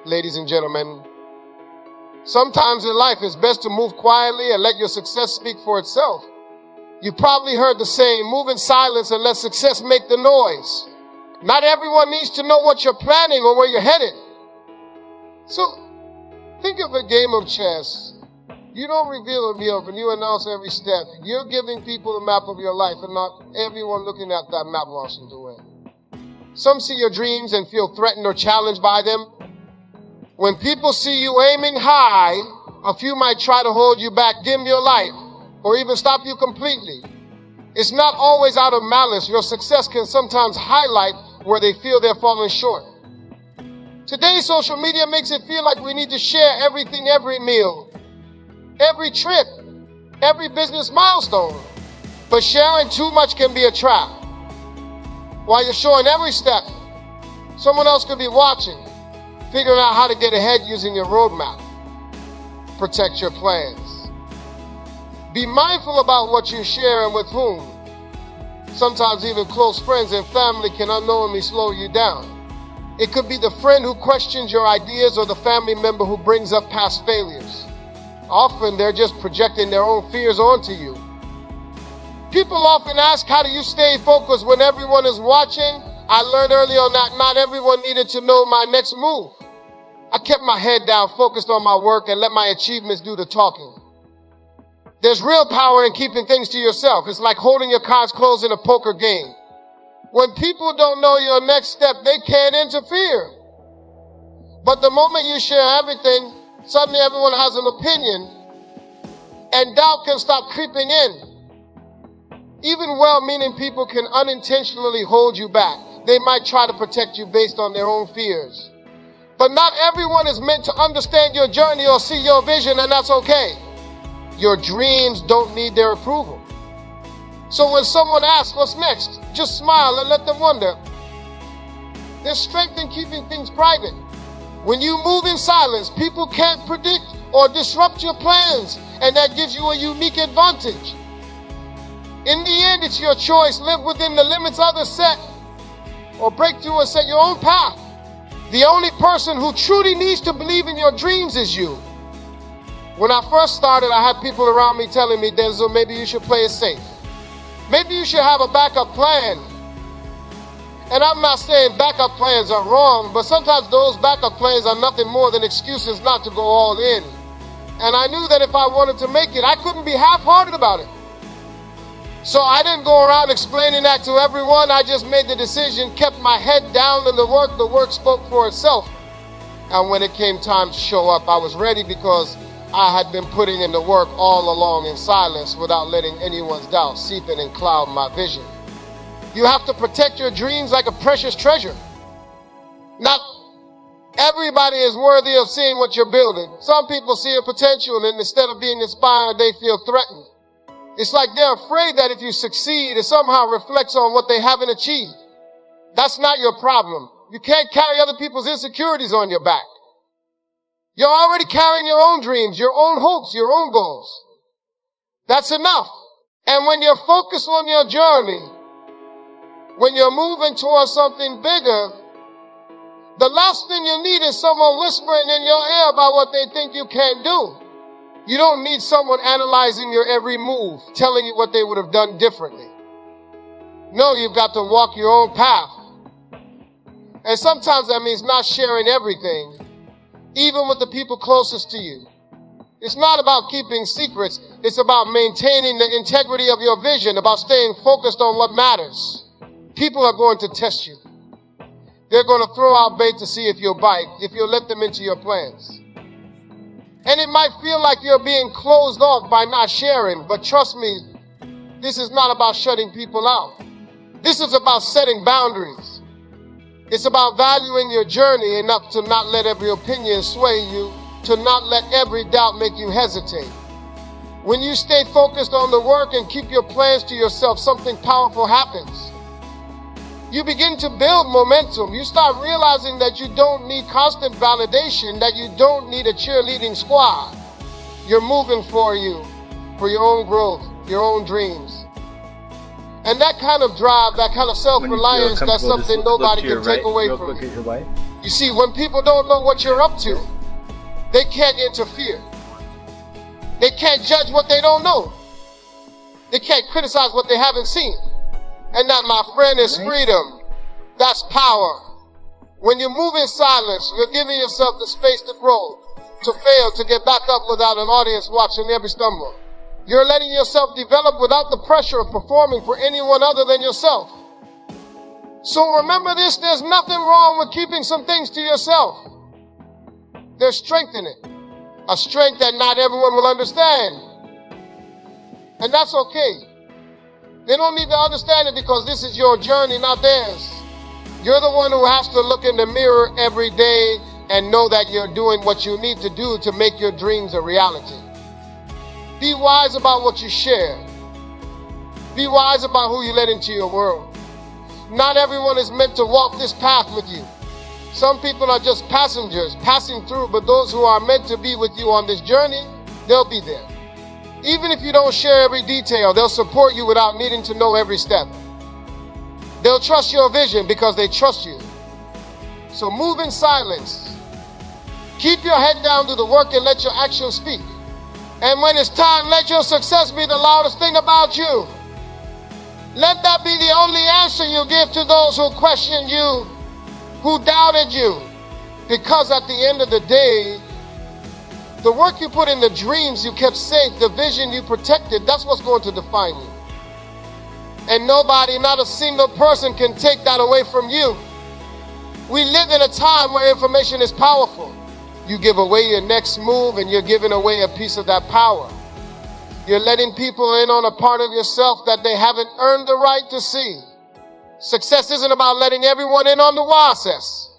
ladies and gentlemen. Sometimes in life it's best to move quietly and let your success speak for itself. You probably heard the saying, move in silence and let success make the noise. Not everyone needs to know what you're planning or where you're headed. So, think of a game of chess. You don't reveal a move and you announce every step. You're giving people a map of your life and not everyone looking at that map wants to win. Some see your dreams and feel threatened or challenged by them. When people see you aiming high, a few might try to hold you back, dim your light, or even stop you completely. It's not always out of malice. Your success can sometimes highlight where they feel they're falling short. Today, social media makes it feel like we need to share everything, every meal, every trip, every business milestone. But sharing too much can be a trap. While you're showing every step, someone else could be watching, figuring out how to get ahead using your roadmap. Protect your plans. Be mindful about what you share and with whom. Sometimes even close friends and family can unknowingly slow you down. It could be the friend who questions your ideas or the family member who brings up past failures. Often they're just projecting their own fears onto you. People often ask, how do you stay focused when everyone is watching? I learned early on that not everyone needed to know my next move. I kept my head down, focused on my work, and let my achievements do the talking. There's real power in keeping things to yourself. It's like holding your cards close in a poker game. When people don't know your next step, they can't interfere. But the moment you share everything, suddenly everyone has an opinion, and doubt can start creeping in. Even well-meaning people can unintentionally hold you back. They might try to protect you based on their own fears. But not everyone is meant to understand your journey or see your vision, and that's okay. Your dreams don't need their approval. So when someone asks what's next, just smile and let them wonder. There's strength in keeping things private. When you move in silence, people can't predict or disrupt your plans, and that gives you a unique advantage. In the end, it's your choice. Live within the limits others set, or break through and set your own path. The only person who truly needs to believe in your dreams is you. When I first started, I had people around me telling me, Denzel, maybe you should play it safe. Maybe you should have a backup plan. And I'm not saying backup plans are wrong, but sometimes those backup plans are nothing more than excuses not to go all in. And I knew that if I wanted to make it, I couldn't be half-hearted about it. So I didn't go around explaining that to everyone. I just made the decision, kept my head down in the work spoke for itself. And when it came time to show up, I was ready because I had been putting in the work all along in silence without letting anyone's doubt seep in and cloud my vision. You have to protect your dreams like a precious treasure. Not everybody is worthy of seeing what you're building. Some people see a potential and instead of being inspired, they feel threatened. It's like they're afraid that if you succeed, it somehow reflects on what they haven't achieved. That's not your problem. You can't carry other people's insecurities on your back. You're already carrying your own dreams, your own hopes, your own goals. That's enough. And when you're focused on your journey, when you're moving towards something bigger, the last thing you need is someone whispering in your ear about what they think you can't do. You don't need someone analyzing your every move, telling you what they would have done differently. No, you've got to walk your own path. And sometimes that means not sharing everything, even with the people closest to you. It's not about keeping secrets. It's about maintaining the integrity of your vision, about staying focused on what matters. People are going to test you. They're going to throw out bait to see if you'll bite, if you'll let them into your plans. And it might feel like you're being closed off by not sharing, but trust me, this is not about shutting people out. This is about setting boundaries. It's about valuing your journey enough to not let every opinion sway you, to not let every doubt make you hesitate. When you stay focused on the work and keep your plans to yourself, something powerful happens. You begin to build momentum. You start realizing that you don't need constant validation, that you don't need a cheerleading squad. You're moving for your own growth, your own dreams. And that kind of drive, that kind of self-reliance, that's something nobody can take away from you. You see, when people don't know what you're up to, they can't interfere. They can't judge what they don't know. They can't criticize what they haven't seen. And that, my friend, is freedom. That's power. When you move in silence, you're giving yourself the space to grow, to fail, to get back up without an audience watching every stumble. You're letting yourself develop without the pressure of performing for anyone other than yourself. So remember this, there's nothing wrong with keeping some things to yourself. There's strength in it. A strength that not everyone will understand. And that's okay. They don't need to understand it because this is your journey, not theirs. You're the one who has to look in the mirror every day and know that you're doing what you need to do to make your dreams a reality. Be wise about what you share. Be wise about who you let into your world. Not everyone is meant to walk this path with you. Some people are just passengers passing through, but those who are meant to be with you on this journey, they'll be there. Even if you don't share every detail, they'll support you without needing to know every step. They'll trust your vision because they trust you. So move in silence. Keep your head down, do the work, and let your actions speak. And when it's time, let your success be the loudest thing about you. Let that be the only answer you give to those who questioned you, who doubted you. Because at the end of the day, the work you put in, the dreams you kept safe, the vision you protected, that's what's going to define you. And nobody, not a single person can take that away from you. We live in a time where information is powerful. You give away your next move and you're giving away a piece of that power. You're letting people in on a part of yourself that they haven't earned the right to see. Success isn't about letting everyone in on the process.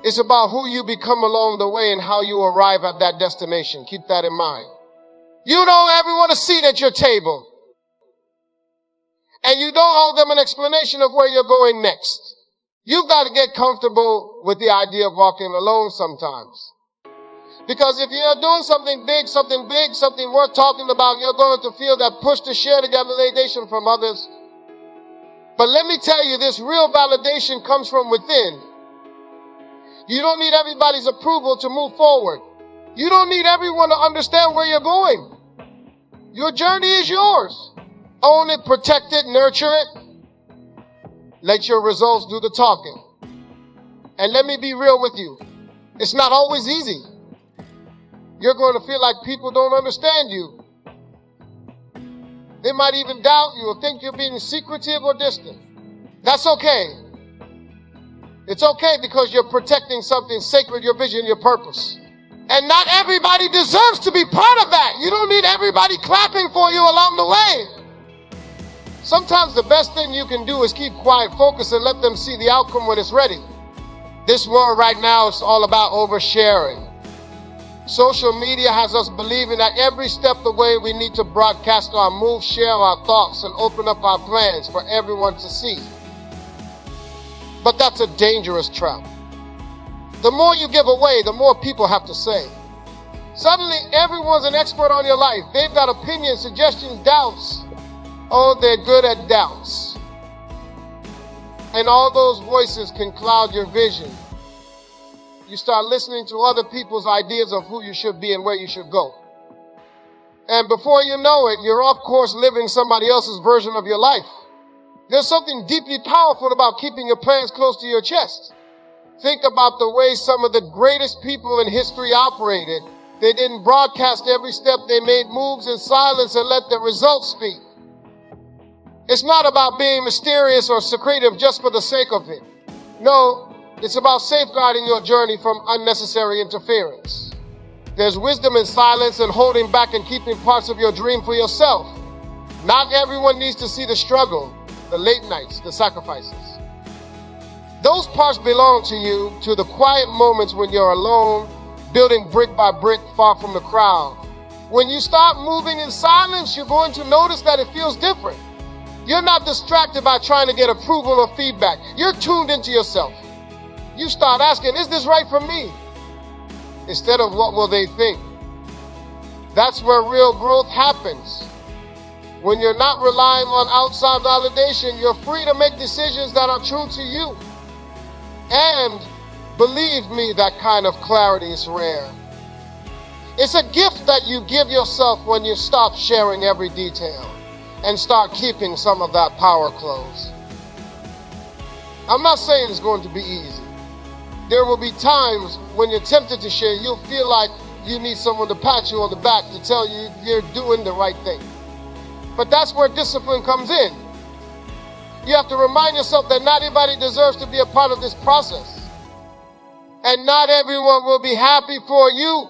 It's about who you become along the way and how you arrive at that destination. Keep that in mind. You don't owe everyone a seat at your table. And you don't owe them an explanation of where you're going next. You've got to get comfortable with the idea of walking alone sometimes. Because if you're doing something big, something worth talking about, you're going to feel that push to share the validation from others. But let me tell you, this real validation comes from within. You don't need everybody's approval to move forward. You don't need everyone to understand where you're going. Your journey is yours. Own it, protect it, nurture it. Let your results do the talking. And let me be real with you. It's not always easy. You're going to feel like people don't understand you. They might even doubt you or think you're being secretive or distant. That's okay. It's okay because you're protecting something sacred, your vision, your purpose. And not everybody deserves to be part of that. You don't need everybody clapping for you along the way. Sometimes the best thing you can do is keep quiet, focus, and let them see the outcome when it's ready. This world right now is all about oversharing. Social media has us believing that every step of the way we need to broadcast our moves, share our thoughts, and open up our plans for everyone to see. But that's a dangerous trap. The more you give away, the more people have to say. Suddenly, everyone's an expert on your life. They've got opinions, suggestions, doubts. Oh, they're good at doubts. And all those voices can cloud your vision. You start listening to other people's ideas of who you should be and where you should go. And before you know it, you're off course living somebody else's version of your life. There's something deeply powerful about keeping your plans close to your chest. Think about the way some of the greatest people in history operated. They didn't broadcast every step. They made moves in silence and let the results speak. It's not about being mysterious or secretive just for the sake of it. No, it's about safeguarding your journey from unnecessary interference. There's wisdom in silence and holding back and keeping parts of your dream for yourself. Not everyone needs to see the struggle, the late nights, the sacrifices. Those parts belong to you, to the quiet moments when you're alone, building brick by brick far from the crowd. When you start moving in silence, you're going to notice that it feels different. You're not distracted by trying to get approval or feedback. You're tuned into yourself. You start asking, is this right for me? Instead of what will they think? That's where real growth happens. When you're not relying on outside validation, you're free to make decisions that are true to you. And Believe me, that kind of clarity is rare. It's a gift that you give yourself when you stop sharing every detail and start keeping some of that power close. I'm not saying it's going to be easy. There will be times when you're tempted to share, you'll feel like you need someone to pat you on the back to tell you you're doing the right thing. But that's where discipline comes in. You have to remind yourself that not everybody deserves to be a part of this process. And not everyone will be happy for you,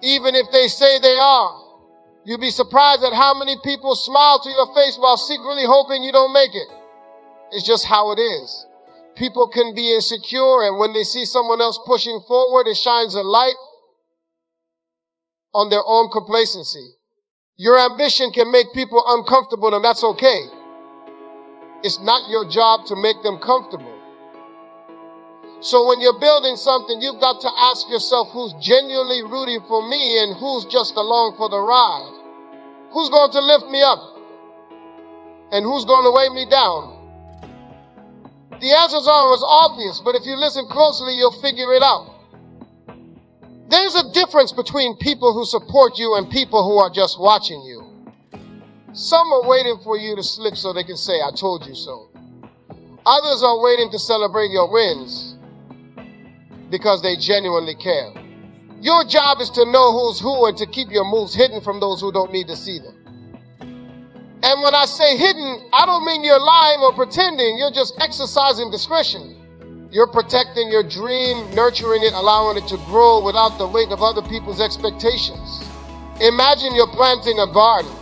even if they say they are. You'll be surprised at how many people smile to your face while secretly hoping you don't make it. It's just how it is. People can be insecure, and when they see someone else pushing forward, it shines a light on their own complacency. Your ambition can make people uncomfortable, and that's okay. It's not your job to make them comfortable. So when you're building something, you've got to ask yourself who's genuinely rooting for me and who's just along for the ride. Who's going to lift me up? And who's going to weigh me down? The answers aren't as obvious, but if you listen closely, you'll figure it out. There's a difference between people who support you and people who are just watching you. Some are waiting for you to slip so they can say, I told you so. Others are waiting to celebrate your wins because they genuinely care. Your job is to know who's who and to keep your moves hidden from those who don't need to see them. And when I say hidden, I don't mean you're lying or pretending. You're just exercising discretion. You're protecting your dream, nurturing it, allowing it to grow without the weight of other people's expectations. Imagine you're planting a garden.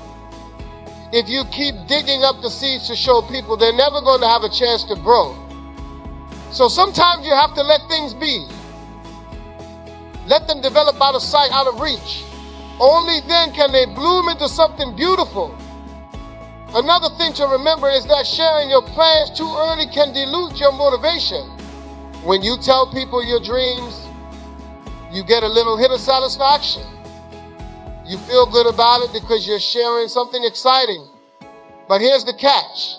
If you keep digging up the seeds to show people, they're never going to have a chance to grow. So sometimes you have to let things be. Let them develop out of sight, out of reach. Only then can they bloom into something beautiful. Another thing to remember is that sharing your plans too early can dilute your motivation. When you tell people your dreams, you get a little hit of satisfaction. You feel good about it because you're sharing something exciting. But here's the catch.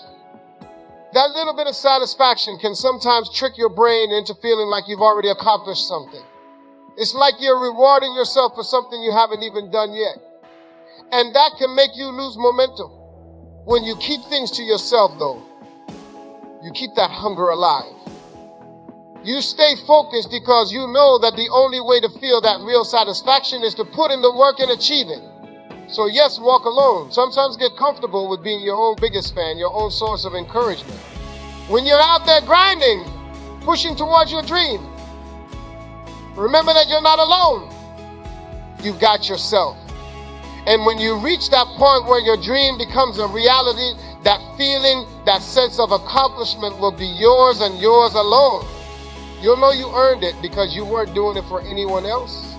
That little bit of satisfaction can sometimes trick your brain into feeling like you've already accomplished something. It's like you're rewarding yourself for something you haven't even done yet. And that can make you lose momentum. When you keep things to yourself, though, you keep that hunger alive. You stay focused because you know that the only way to feel that real satisfaction is to put in the work and achieve it. So yes, walk alone. Sometimes get comfortable with being your own biggest fan, your own source of encouragement. When you're out there grinding, pushing towards your dream, remember that you're not alone. You've got yourself. And when you reach that point where your dream becomes a reality, that feeling, that sense of accomplishment will be yours and yours alone. You'll know you earned it because you weren't doing it for anyone else.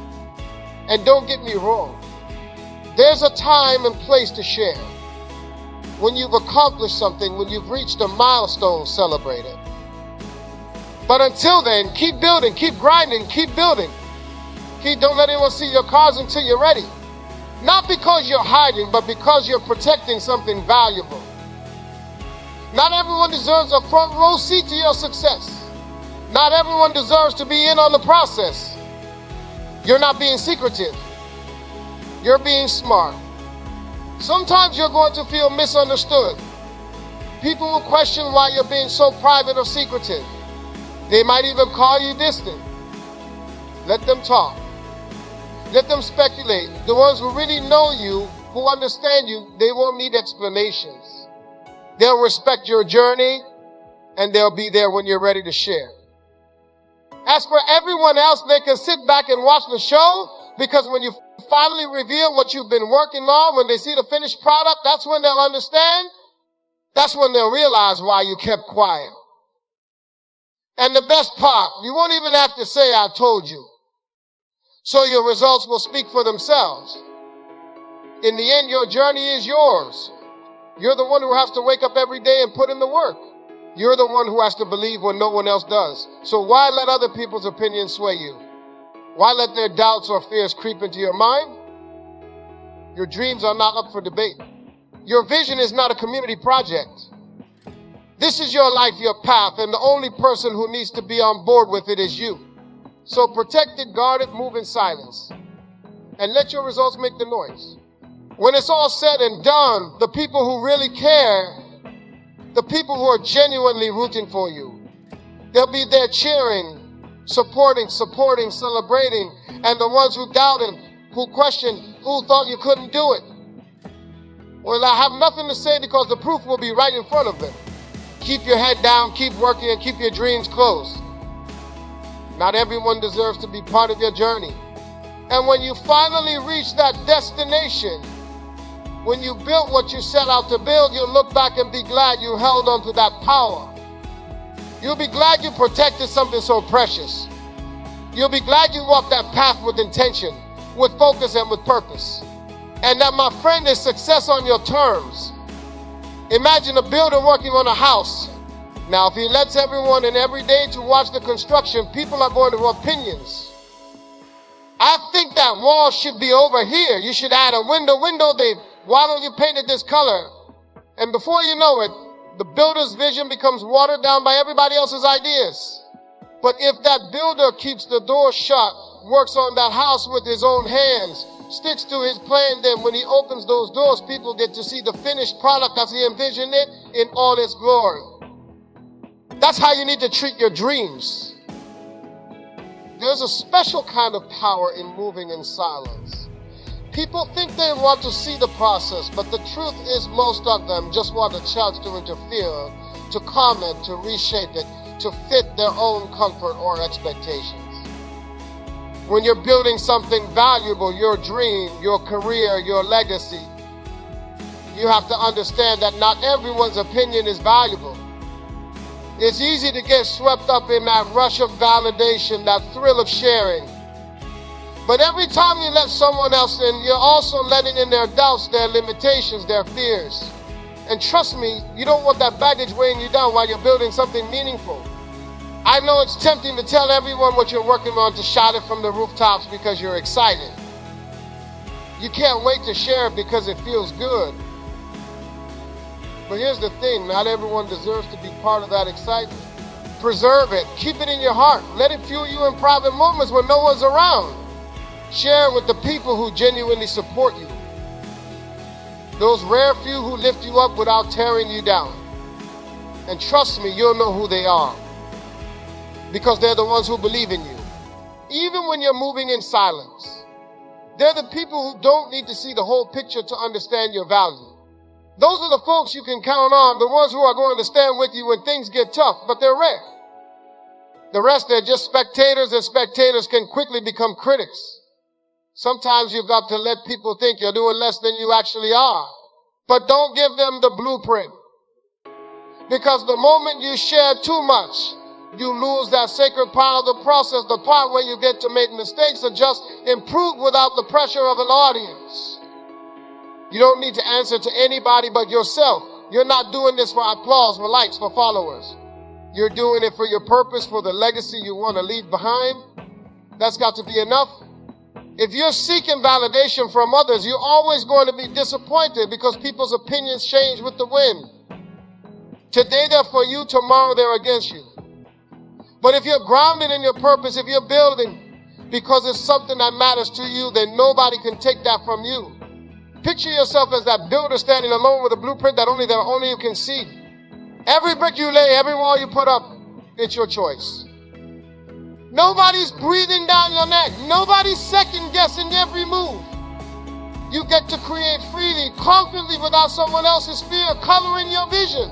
And don't get me wrong. There's a time and place to share. When you've accomplished something, when you've reached a milestone, celebrate it. But until then, keep building, keep grinding, keep building. Don't let anyone see your cards until you're ready. Not because you're hiding, but because you're protecting something valuable. Not everyone deserves a front row seat to your success. Not everyone deserves to be in on the process. You're not being secretive. You're being smart. Sometimes you're going to feel misunderstood. People will question why you're being so private or secretive. They might even call you distant. Let them talk. Let them speculate. The ones who really know you, who understand you, they won't need explanations. They'll respect your journey, and they'll be there when you're ready to share. As for everyone else, they can sit back and watch the show, because when you finally reveal what you've been working on, when they see the finished product, that's when they'll understand. That's when they'll realize why you kept quiet. And the best part, you won't even have to say, I told you. So your results will speak for themselves. In the end, your journey is yours. You're the one who has to wake up every day and put in the work. You're the one who has to believe when no one else does. So why let other people's opinions sway you? Why let their doubts or fears creep into your mind? Your dreams are not up for debate. Your vision is not a community project. This is your life, your path, and the only person who needs to be on board with it is you. So protect it, guard it, move in silence, and let your results make the noise. When it's all said and done, the people who really care, the people who are genuinely rooting for you, they'll be there cheering, supporting, celebrating, and the ones who doubted, who questioned, who thought you couldn't do it, well, I have nothing to say because the proof will be right in front of them. Keep your head down, keep working, and keep your dreams close. Not everyone deserves to be part of your journey. And when you finally reach that destination, when you built what you set out to build, you'll look back and be glad you held on to that power. You'll be glad you protected something so precious. You'll be glad you walked that path with intention, with focus, and with purpose. And that, my friend, is success on your terms. Imagine a builder working on a house. Now, if he lets everyone in every day to watch the construction, people are going to have opinions. I think that wall should be over here. You should add a window. Why don't you paint it this color? And before you know it, the builder's vision becomes watered down by everybody else's ideas. But if that builder keeps the door shut, works on that house with his own hands, sticks to his plan, then when he opens those doors, people get to see the finished product as he envisioned it in all its glory. That's how you need to treat your dreams. There's a special kind of power in moving in silence. People think they want to see the process, but the truth is most of them just want a chance to interfere, to comment, to reshape it, to fit their own comfort or expectations. When you're building something valuable, your dream, your career, your legacy, you have to understand that not everyone's opinion is valuable. It's easy to get swept up in that rush of validation, that thrill of sharing. But every time you let someone else in, you're also letting in their doubts, their limitations, their fears. And trust me, you don't want that baggage weighing you down while you're building something meaningful. I know it's tempting to tell everyone what you're working on, to shout it from the rooftops because you're excited. You can't wait to share it because it feels good. But here's the thing, not everyone deserves to be part of that excitement. Preserve it, keep it in your heart. Let it fuel you in private moments when no one's around. Share it with the people who genuinely support you. Those rare few who lift you up without tearing you down. And trust me, you'll know who they are. Because they're the ones who believe in you. Even when you're moving in silence. They're the people who don't need to see the whole picture to understand your value. Those are the folks you can count on, the ones who are going to stand with you when things get tough, but they're rare. The rest, they're just spectators, and spectators can quickly become critics. Sometimes you've got to let people think you're doing less than you actually are. But don't give them the blueprint. Because the moment you share too much, you lose that sacred part of the process, the part where you get to make mistakes, adjust, improve without the pressure of an audience. You don't need to answer to anybody but yourself. You're not doing this for applause, for likes, for followers. You're doing it for your purpose, for the legacy you want to leave behind. That's got to be enough. If you're seeking validation from others, you're always going to be disappointed because people's opinions change with the wind. Today they're for you, tomorrow they're against you. But if you're grounded in your purpose, if you're building because it's something that matters to you, then nobody can take that from you. Picture yourself as that builder standing alone with a blueprint that only you can see. Every brick you lay, every wall you put up, it's your choice. Nobody's breathing down your neck. Nobody's second guessing every move. You get to create freely, confidently, without someone else's fear coloring your vision.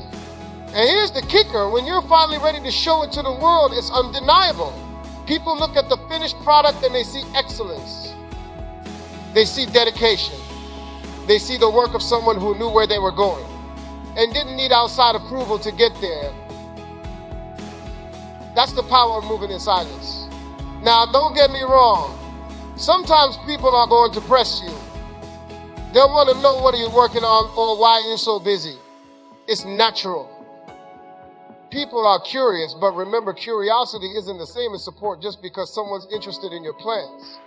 And here's the kicker. When you're finally ready to show it to the world, it's undeniable. People look at the finished product and they see excellence. They see dedication. They see the work of someone who knew where they were going and didn't need outside approval to get there. That's the power of moving in silence. Now, don't get me wrong. Sometimes people are going to press you. They'll want to know what are you working on or why you're so busy. It's natural. People are curious, but remember, curiosity isn't the same as support just because someone's interested in your plans.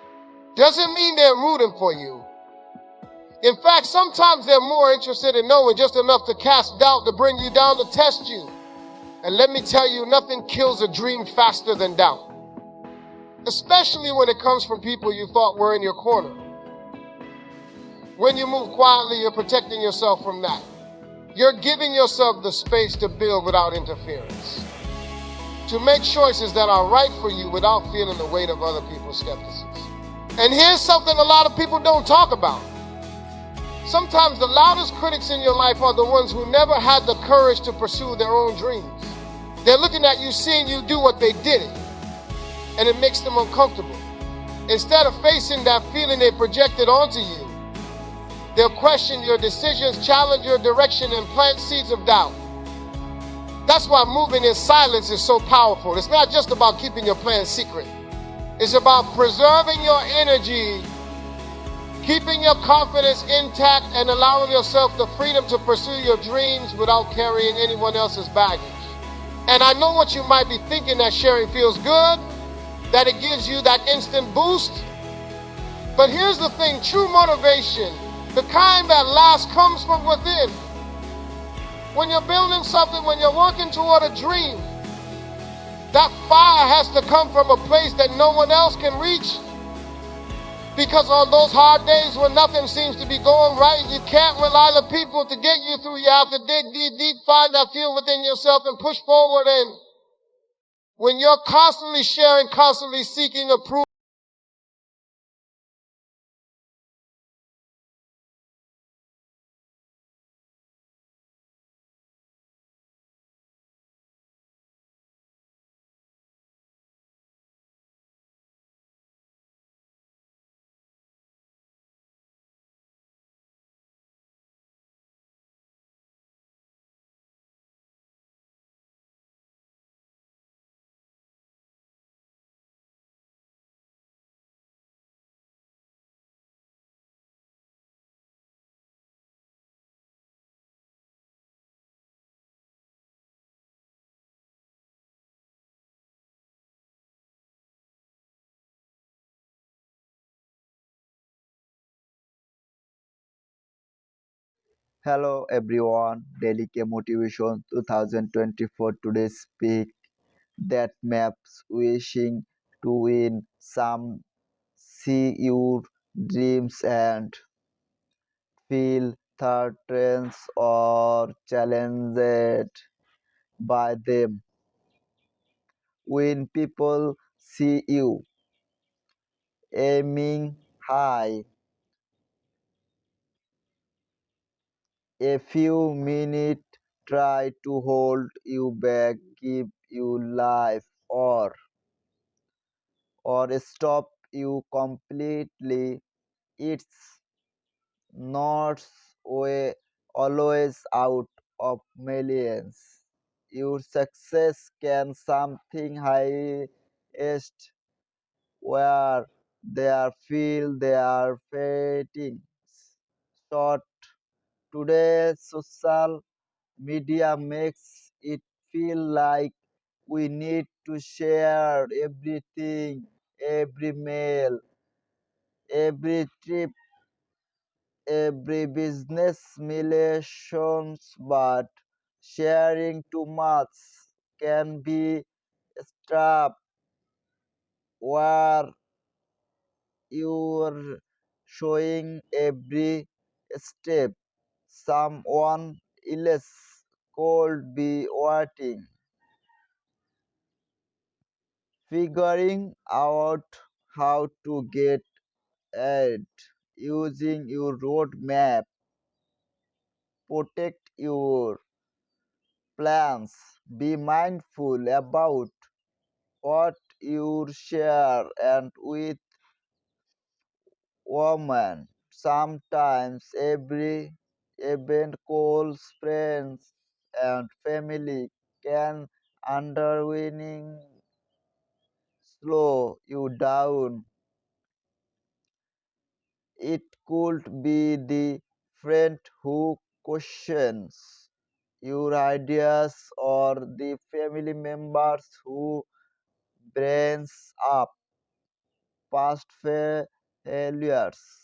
Doesn't mean they're rooting for you. In fact, sometimes they're more interested in knowing just enough to cast doubt, to bring you down, to test you. And let me tell you, nothing kills a dream faster than doubt. especially when it comes from people you thought were in your corner. When you move quietly, you're protecting yourself from that. You're giving yourself the space to build without interference, to make choices that are right for you without feeling the weight of other people's skepticism. And here's something a lot of people don't talk about. Sometimes the loudest critics in your life are the ones who never had the courage to pursue their own dreams. They're looking at you, seeing you do what they did it, and it makes them uncomfortable. Instead of facing that feeling they projected onto you, they'll question your decisions, challenge your direction, and plant seeds of doubt. That's why moving in silence is so powerful. It's not just about keeping your plans secret. It's about preserving your energy, keeping your confidence intact, and allowing yourself the freedom to pursue your dreams without carrying anyone else's baggage. And I know what you might be thinking, that sharing feels good, that it gives you that instant boost. But here's the thing, true motivation, the kind that lasts, comes from within. When you're building something, when you're working toward a dream, that fire has to come from a place that no one else can reach. Because on those hard days when nothing seems to be going right, you can't rely on people to get you through. You have to dig deep, find that feel within yourself and push forward. And when you're constantly sharing, constantly seeking approval, Hello everyone, Dailykeymotivation 2024 today speak that maps wishing to win some, see your dreams and feel threatened or challenged by them. When people see you aiming high, a few minutes try to hold you back, keep you life or stop you completely. It's not way always out of millions. Your success can something highest where they are feel they are fighting. Short today social media makes it feel like we need to share everything, every mail, every trip, every business relations, but sharing too much can be a trap where you're showing every step someone else could be watching. Figuring out how to get it using your roadmap, protect your plans, be mindful about what you share and with women. Sometimes every event calls friends and family can underwhelming slow you down. It could be the friend who questions your ideas or the family members who brings up past failures.